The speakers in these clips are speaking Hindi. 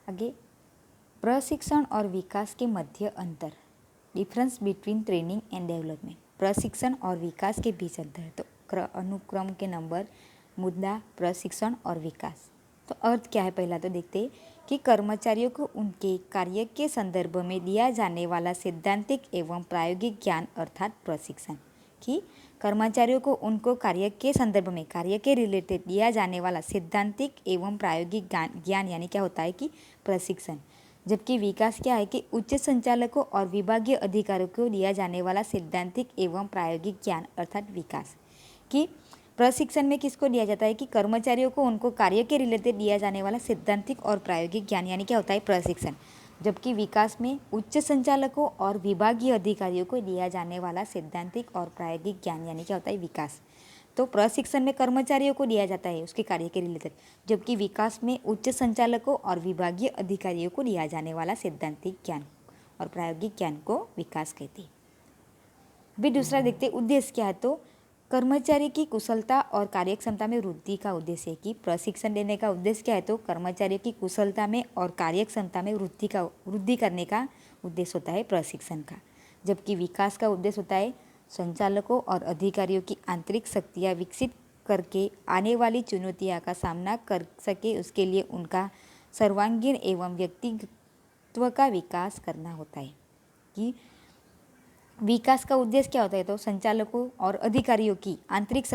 आगे प्रशिक्षण और विकास के मध्य अंतर, difference between training and development. प्रशिक्षण और विकास के बीच अंतर, तो अनुक्रम के नंबर, मुद्दा, प्रशिक्षण और विकास। तो अर्थ क्या है, पहला तो देखते हैं कि कर्मचारियों को उनके कार्य के संदर्भ में दिया जाने वाला सैद्धांतिक एवं प्रायोगिक ज्ञान अर्थात प्रशिक्षण। कि कर्मचारियों को उनको कार्य के संदर्भ में, कार्य के रिलेटेड दिया जाने वाला सैद्धांतिक एवं प्रायोगिक ज्ञान यानी क्या होता है कि प्रशिक्षण। जबकि विकास क्या है कि उच्च संचालकों और विभागीय अधिकारियों को दिया जाने वाला सैद्धांतिक एवं प्रायोगिक ज्ञान अर्थात विकास। कि प्रशिक्षण में किसको दिया जाता है कि कर्मचारियों को उनको कार्य के रिलेटेड दिया जाने वाला सैद्धांतिक और प्रायोगिक ज्ञान यानी क्या होता है प्रशिक्षण। जबकि विकास में उच्च संचालकों और विभागीय अधिकारियों को दिया जाने वाला सैद्धांतिक और प्रायोगिक ज्ञान यानी क्या होता है विकास। तो प्रशिक्षण में कर्मचारियों को दिया जाता है उसके कार्य के रिलेटेड, जबकि विकास में उच्च संचालकों और विभागीय अधिकारियों को दिया जाने वाला सैद्धांतिक ज्ञान और प्रायोगिक ज्ञान को विकास कहते हैं। अभी दूसरा देखते उद्देश्य क्या है, तो कर्मचारी की कुशलता और कार्यक्षमता में वृद्धि का उद्देश्य है। कि प्रशिक्षण देने का उद्देश्य क्या है, तो कर्मचारियों की कुशलता में और कार्यक्षमता में वृद्धि करने का उद्देश्य होता है प्रशिक्षण का। जबकि विकास का उद्देश्य होता है संचालकों और अधिकारियों की आंतरिक शक्तियाँ विकसित करके आने वाली चुनौतियों का सामना कर सके, उसके लिए उनका सर्वांगीण एवं व्यक्तित्व का विकास करना होता है। कि विकास का उद्देश्य क्या होता है, तो संचालकों और अधिकारियों की आंतरिक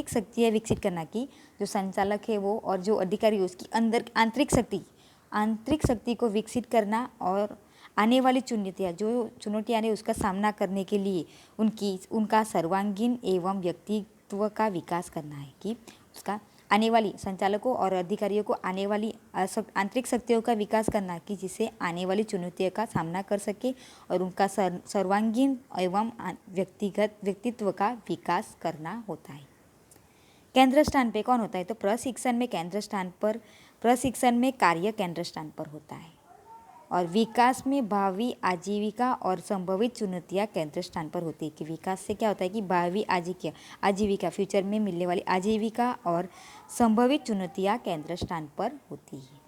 शक्तियाँ विकसित करना। की जो संचालक है वो और जो अधिकारी है उसकी अंदर आंतरिक शक्ति को विकसित करना और आने वाली चुनौतियाँ आने उसका सामना करने के लिए उनका सर्वांगीण एवं व्यक्तित्व का विकास करना है। कि उसका आने वाली संचालकों और अधिकारियों को आने वाली आंतरिक शक्तियों का विकास करना कि जिससे आने वाली चुनौतियों का सामना कर सके और उनका सर्वांगीण एवं व्यक्तित्व का विकास करना होता है। केंद्र स्थान पे कौन होता है, तो प्रशिक्षण में कार्य केंद्र स्थान पर होता है और विकास में भावी आजीविका और संभवित चुनौतियाँ केंद्र स्थान पर होती है। कि विकास से क्या होता है कि भावी आजीविका फ्यूचर में मिलने वाली आजीविका और संभवित चुनौतियाँ केंद्र स्थान पर होती है।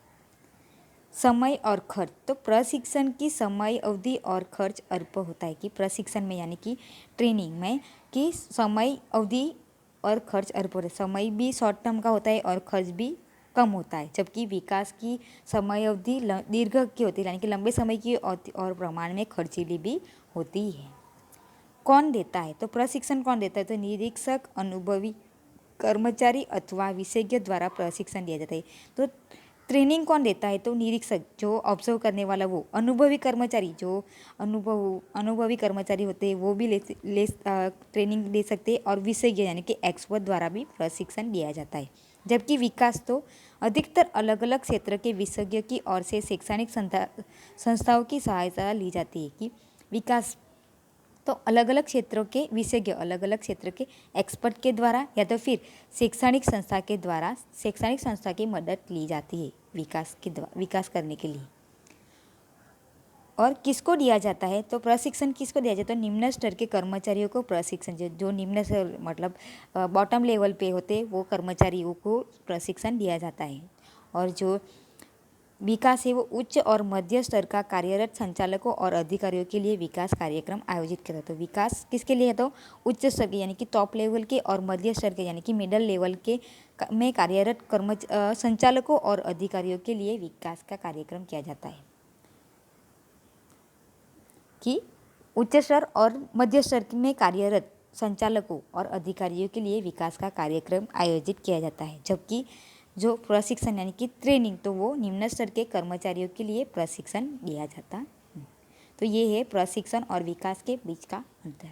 समय और खर्च, तो प्रशिक्षण की समय अवधि और खर्च अल्प होता है। कि प्रशिक्षण में यानी कि ट्रेनिंग में कि समय अवधि और खर्च अल्प होता है, समय भी शॉर्ट टर्म का होता है और खर्च भी कम होता है। जबकि विकास की समय अवधि दीर्घ की होती है यानी कि लंबे समय की और प्रमाण में खर्चीली भी होती है। कौन देता है, तो प्रशिक्षण कौन देता है, तो निरीक्षक, अनुभवी कर्मचारी अथवा विशेषज्ञ द्वारा प्रशिक्षण दिया जाता है। तो ट्रेनिंग कौन देता है, तो निरीक्षक जो ऑब्जर्व करने वाला वो, अनुभवी कर्मचारी जो अनुभवी कर्मचारी होते हैं वो भी ट्रेनिंग दे सकते हैं और विशेषज्ञ यानी कि एक्सपर्ट द्वारा भी प्रशिक्षण दिया जाता है। जबकि विकास तो अधिकतर अलग अलग क्षेत्र के विशेषज्ञों की ओर से शैक्षणिक संस्थाओं की सहायता ली जाती है। कि विकास तो अलग अलग क्षेत्रों के विशेषज्ञ अलग अलग क्षेत्र के एक्सपर्ट के द्वारा या तो फिर शैक्षणिक संस्था की मदद ली जाती है विकास करने के लिए। और किसको दिया जाता है, तो प्रशिक्षण किसको दिया जाता है, तो निम्न स्तर के कर्मचारियों को प्रशिक्षण, जो निम्न स्तर मतलब बॉटम लेवल पे होते वो कर्मचारियों को प्रशिक्षण दिया जाता है। और जो विकास है वो उच्च और मध्य स्तर का कार्यरत संचालकों और अधिकारियों के लिए विकास कार्यक्रम आयोजित करता है। तो विकास किसके लिए है, तो उच्च स्तर के यानी कि टॉप लेवल के और मध्य स्तर के यानी कि मिडल लेवल के में कार्यरत संचालकों और अधिकारियों के लिए विकास का कार्यक्रम किया जाता है। कि उच्च स्तर और मध्य स्तर में कार्यरत संचालकों और अधिकारियों के लिए विकास का कार्यक्रम आयोजित किया जाता है। जबकि जो प्रशिक्षण यानी कि ट्रेनिंग तो वो निम्न स्तर के कर्मचारियों के लिए प्रशिक्षण दिया जाता है। तो ये है प्रशिक्षण और विकास के बीच का अंतर।